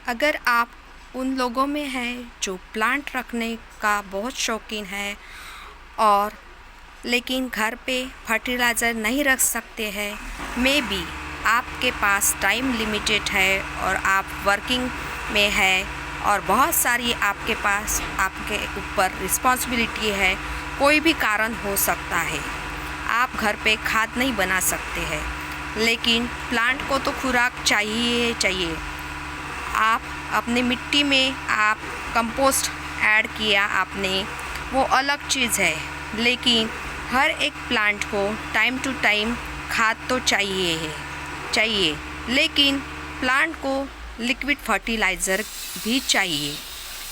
अगर आप उन लोगों में हैं जो प्लांट रखने का बहुत शौकीन है और लेकिन घर पे फर्टिलाइज़र नहीं रख सकते हैं, मे बी आपके पास टाइम लिमिटेड है और आप वर्किंग में है और बहुत सारी आपके पास आपके ऊपर रिस्पॉन्सिबिलिटी है, कोई भी कारण हो सकता है, आप घर पे खाद नहीं बना सकते हैं, लेकिन प्लांट को तो खुराक चाहिए चाहिए। आप अपने मिट्टी में आप कंपोस्ट ऐड किया आपने, वो अलग चीज़ है, लेकिन हर एक प्लांट को टाइम टू टाइम खाद तो चाहिए, लेकिन प्लांट को लिक्विड फर्टिलाइज़र भी चाहिए,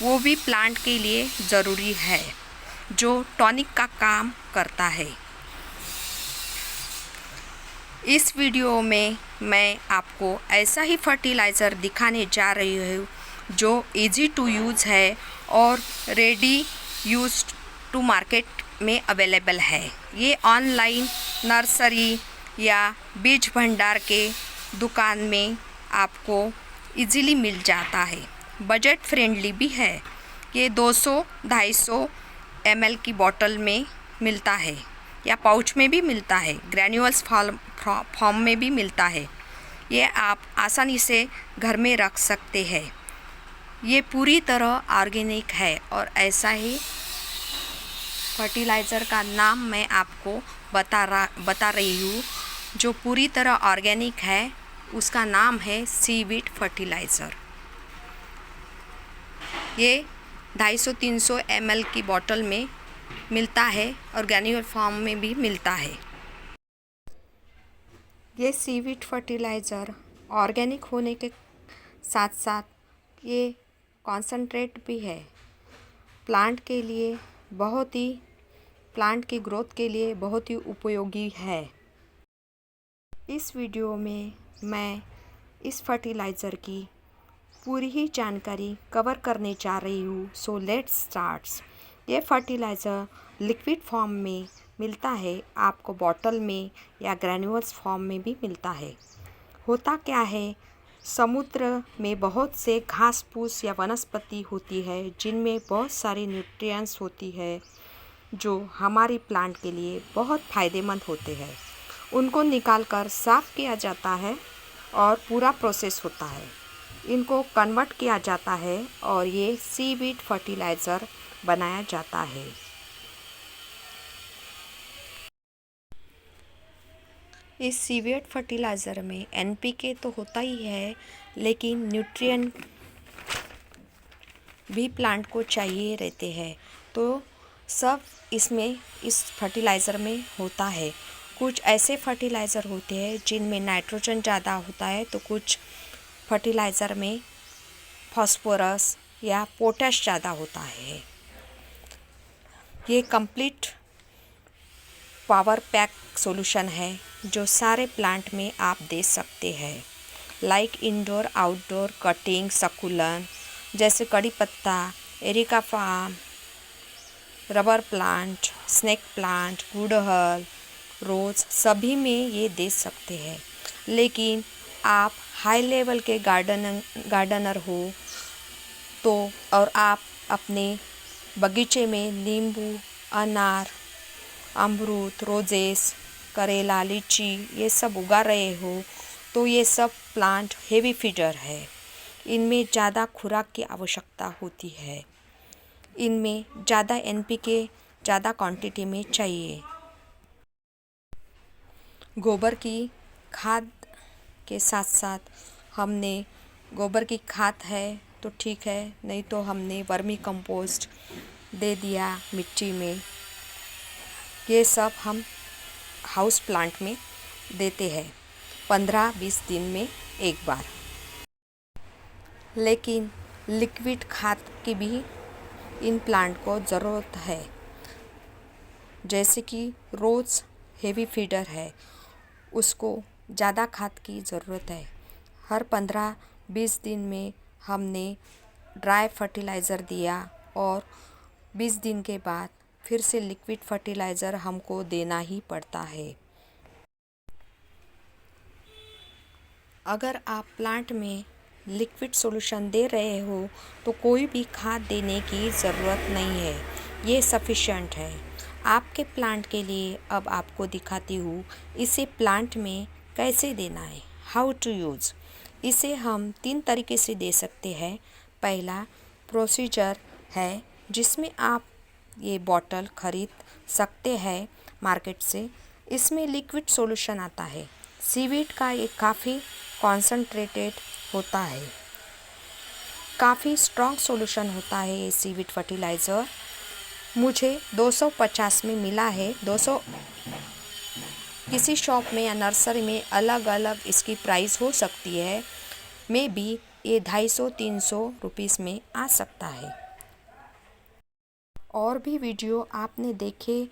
वो भी प्लांट के लिए ज़रूरी है, जो टॉनिक का काम करता है। इस वीडियो में मैं आपको ऐसा ही फर्टिलाइज़र दिखाने जा रही हूँ जो इजी टू यूज़ है और रेडी यूज टू मार्केट में अवेलेबल है। ये ऑनलाइन नर्सरी या बीज भंडार के दुकान में आपको इजीली मिल जाता है, बजट फ्रेंडली भी है। ये 200-250 ml की बॉटल में मिलता है या पाउच में भी मिलता है, ग्रैन्यूल्स फॉर्म में भी मिलता है। ये आप आसानी से घर में रख सकते हैं। ये पूरी तरह ऑर्गेनिक है और ऐसा ही फर्टिलाइज़र का नाम मैं आपको बता रही हूँ जो पूरी तरह ऑर्गेनिक है, उसका नाम है सीवीड फर्टिलाइज़र। ये 250-300 ml की बॉटल में मिलता है और ग्रैन्यूल फॉर्म में भी मिलता है। ये सीवीड फर्टिलाइज़र ऑर्गेनिक होने के साथ साथ ये कॉन्सेंट्रेट भी है, प्लांट की ग्रोथ के लिए बहुत ही उपयोगी है। इस वीडियो में मैं इस फर्टिलाइज़र की पूरी ही जानकारी कवर करने जा रही हूँ। So let's starts. ये फर्टिलाइज़र लिक्विड फॉर्म में मिलता है, आपको बॉटल में या ग्रैन्यूल्स फॉर्म में भी मिलता है। होता क्या है, समुद्र में बहुत से घास फूस या वनस्पति होती है जिनमें बहुत सारी न्यूट्रिएंट्स होती है जो हमारी प्लांट के लिए बहुत फ़ायदेमंद होते हैं। उनको निकालकर साफ़ किया जाता है और पूरा प्रोसेस होता है, इनको कन्वर्ट किया जाता है और ये सीवीड फर्टिलाइज़र बनाया जाता है। इस सीवीड फर्टिलाइज़र में एनपीके तो होता ही है, लेकिन न्यूट्रिएंट भी प्लांट को चाहिए रहते हैं, तो सब इसमें इस फर्टिलाइज़र में होता है। कुछ ऐसे फर्टिलाइज़र होते हैं जिनमें नाइट्रोजन ज़्यादा होता है, तो कुछ फर्टिलाइज़र में फास्फोरस या पोटैश ज़्यादा होता है। ये कंप्लीट पावर पैक सॉल्यूशन है जो सारे प्लांट में आप दे सकते हैं, like indoor outdoor cutting succulent जैसे कड़ी पत्ता, areca palm, rubber plant, snake plant, गुड़हल, रोज़ सभी में ये दे सकते हैं। लेकिन आप हाई लेवल के गार्डनर हो तो और आप अपने बगीचे में नींबू, अनार, अमरूद, रोजेस, करेला, लीची ये सब उगा रहे हो, तो ये सब प्लांट हेवी फीडर है। इनमें ज़्यादा खुराक की आवश्यकता होती है, इनमें ज़्यादा एनपीके ज़्यादा क्वांटिटी में चाहिए। गोबर की खाद के साथ साथ हमने गोबर की खाद है तो ठीक है, नहीं तो हमने वर्मी कंपोस्ट दे दिया मिट्टी में। ये सब हम हाउस प्लांट में देते हैं 15-20 दिन में एक बार। लेकिन लिक्विड खाद की भी इन प्लांट को ज़रूरत है, जैसे कि रोज़ हेवी फीडर है, उसको ज़्यादा खाद की ज़रूरत है। हर 15-20 दिन में हमने ड्राई फर्टिलाइज़र दिया और 20 दिन के बाद फिर से लिक्विड फर्टिलाइज़र हमको देना ही पड़ता है। अगर आप प्लांट में लिक्विड सॉल्यूशन दे रहे हो तो कोई भी खाद देने की ज़रूरत नहीं है, ये सफिशिएंट है आपके प्लांट के लिए। अब आपको दिखाती हूँ इसे प्लांट में कैसे देना है, हाउ टू यूज़। इसे हम 3 तरीके से दे सकते हैं। पहला प्रोसीजर है जिसमें आप ये बॉटल खरीद सकते हैं मार्केट से। इसमें लिक्विड सॉल्यूशन आता है, सीवीड का ये काफ़ी कॉन्सनट्रेटेड होता है, काफ़ी स्ट्रॉन्ग सॉल्यूशन होता है ये सीवीड फर्टिलाइज़र। मुझे 250 में मिला है। 200 किसी शॉप में या नर्सरी में अलग अलग इसकी प्राइस हो सकती है, मे बी ये 250-300 रुपीज़ में आ सकता है। और भी वीडियो आपने देखे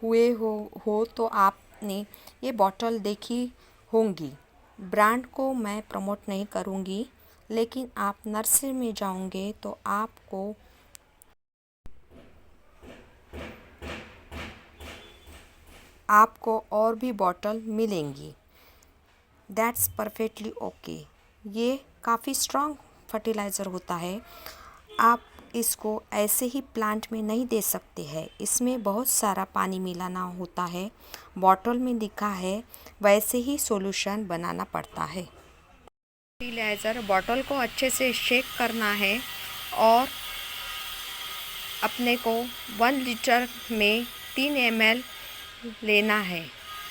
हुए हो तो आपने ये बॉटल देखी होंगी। ब्रांड को मैं प्रमोट नहीं करूँगी, लेकिन आप नर्सरी में जाओगे तो आपको और भी बॉटल मिलेंगी। That's perfectly okay. ये काफ़ी स्ट्रॉन्ग फर्टिलाइज़र होता है। आप इसको ऐसे ही प्लांट में नहीं दे सकते हैं, इसमें बहुत सारा पानी मिलाना होता है। बॉटल में लिखा है वैसे ही सॉल्यूशन बनाना पड़ता है। फर्टिलाइज़र बॉटल को अच्छे से शेक करना है और अपने को 1 लीटर में 3 ml लेना है।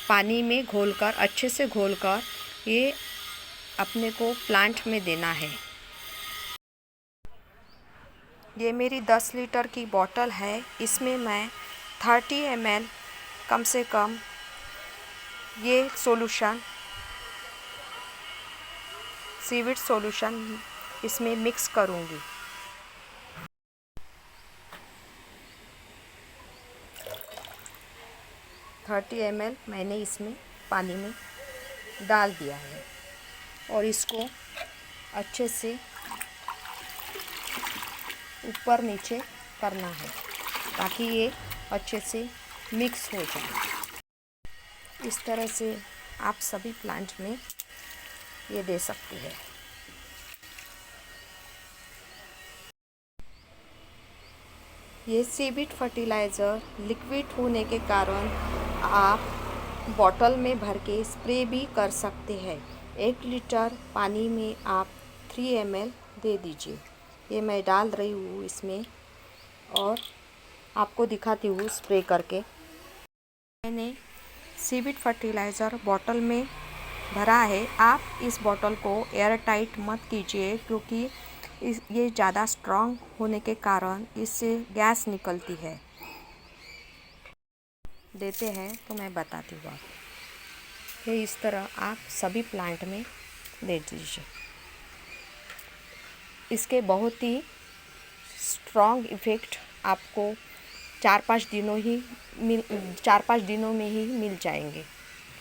पानी में घोलकर, अच्छे से घोलकर ये अपने को प्लांट में देना है। ये मेरी 10 लीटर की बॉटल है। इसमें मैं 30 ml कम से कम ये सॉल्यूशन, सीविड सॉल्यूशन इसमें मिक्स करूँगी। थर्टी ml मैंने इसमें पानी में डाल दिया है और इसको अच्छे से ऊपर नीचे करना है ताकि ये अच्छे से मिक्स हो जाए। इस तरह से आप सभी प्लांट में ये दे सकते हैं। ये सीविड फर्टिलाइज़र लिक्विड होने के कारण आप बॉटल में भर के स्प्रे भी कर सकते हैं। 1 लीटर पानी में आप 3 ml दे दीजिए। ये मैं डाल रही हूँ इसमें और आपको दिखाती हूँ स्प्रे करके। मैंने सीविड फर्टिलाइज़र बॉटल में भरा है। आप इस बॉटल को एयर टाइट मत कीजिए, क्योंकि ये ज़्यादा स्ट्रॉन्ग होने के कारण इससे गैस निकलती है। देते हैं तो मैं बताती हूँ आपको। ये इस तरह आप सभी प्लांट में दे दीजिए। इसके बहुत ही स्ट्रॉन्ग इफ़ेक्ट आपको 4-5 दिनों में ही मिल जाएंगे।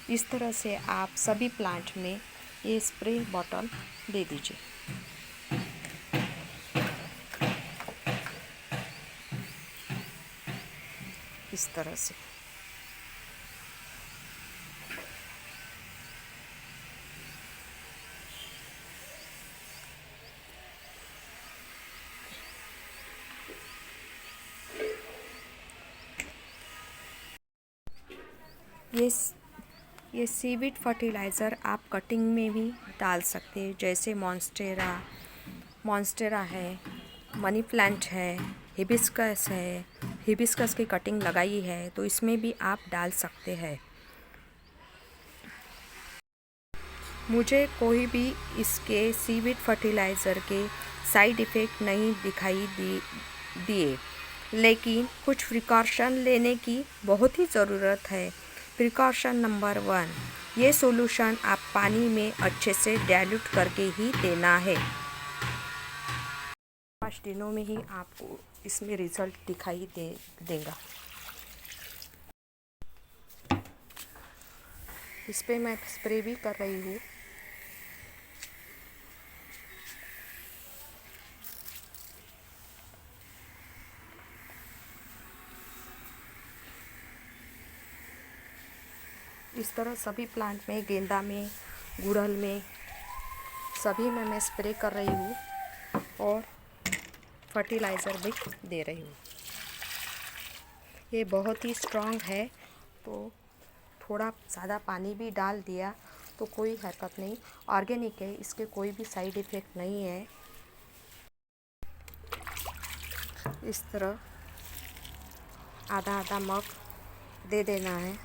इस तरह से आप सभी प्लांट में ये स्प्रे बॉटल दे दीजिए। इस तरह से ये सीविड फर्टिलाइज़र आप कटिंग में भी डाल सकते हैं, जैसे मॉन्स्टेरा है, मनी प्लांट है, हिबिस्कस है। हिबिस्कस की कटिंग लगाई है तो इसमें भी आप डाल सकते हैं। मुझे कोई भी इसके सीविड फर्टिलाइज़र के साइड इफ़ेक्ट नहीं दिखाई दिए, लेकिन कुछ प्रिकॉशन लेने की बहुत ही ज़रूरत है। प्रिकॉशन नंबर 1, ये सॉल्यूशन आप पानी में अच्छे से डाइल्यूट करके ही देना है। 5 दिनों में ही आपको इसमें रिज़ल्ट दिखाई देगा। इस पर मैं स्प्रे भी कर रही हूँ। इस तरह सभी प्लांट में, गेंदा में, गुड़हल में सभी में मैं स्प्रे कर रही हूँ और फर्टिलाइज़र भी दे रही हूँ। ये बहुत ही स्ट्रॉन्ग है, तो थोड़ा ज़्यादा पानी भी डाल दिया तो कोई हरकत नहीं। ऑर्गेनिक है, इसके कोई भी साइड इफ़ेक्ट नहीं है। इस तरह आधा आधा मग दे देना है।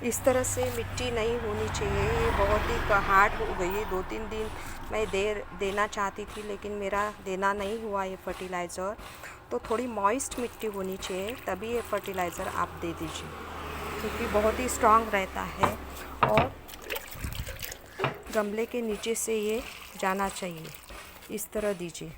इस तरह से मिट्टी नहीं होनी चाहिए। ये बहुत ही हार्ड हो गई है। 2-3 दिन मैं देना चाहती थी, लेकिन मेरा देना नहीं हुआ ये फर्टिलाइज़र। तो थोड़ी मॉइस्ट मिट्टी होनी चाहिए, तभी ये फर्टिलाइज़र आप दे दीजिए, क्योंकि बहुत ही स्ट्रांग रहता है और गमले के नीचे से ये जाना चाहिए। इस तरह दीजिए।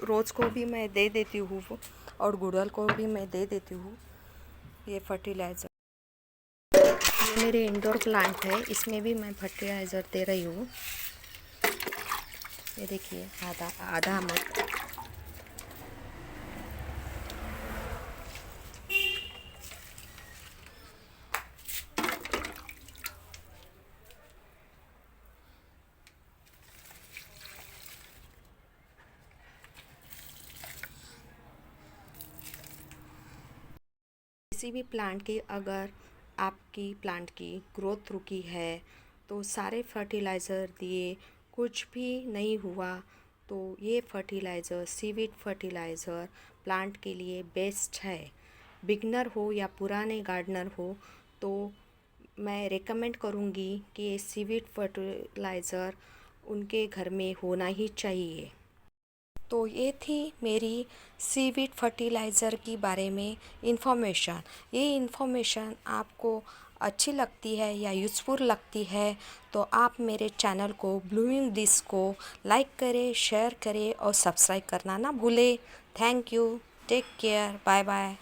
रोज़ को भी मैं दे देती हूँ और गुड़हल को भी मैं दे देती हूँ ये फर्टिलाइज़र। ये मेरे इंडोर प्लांट है, इसमें भी मैं फर्टिलाइज़र दे रही हूँ। ये देखिए आधा आधा मग। किसी भी प्लांट की अगर आपकी प्लांट की ग्रोथ रुकी है तो सारे फर्टिलाइज़र दिए कुछ भी नहीं हुआ, तो ये फर्टिलाइज़र सीवीड फर्टिलाइज़र प्लांट के लिए बेस्ट है। बिगनर हो या पुराने गार्डनर हो तो मैं रेकमेंड करूँगी कि ये सीवीड फर्टिलाइज़र उनके घर में होना ही चाहिए। तो ये थी मेरी सीवीड फर्टिलाइज़र की बारे में इन्फॉर्मेशन। ये इन्फॉर्मेशन आपको अच्छी लगती है या यूज़फुल लगती है तो आप मेरे चैनल को ब्लूमिंग डिश को लाइक करें, शेयर करें और सब्सक्राइब करना ना भूलें। Thank you, take care, bye bye.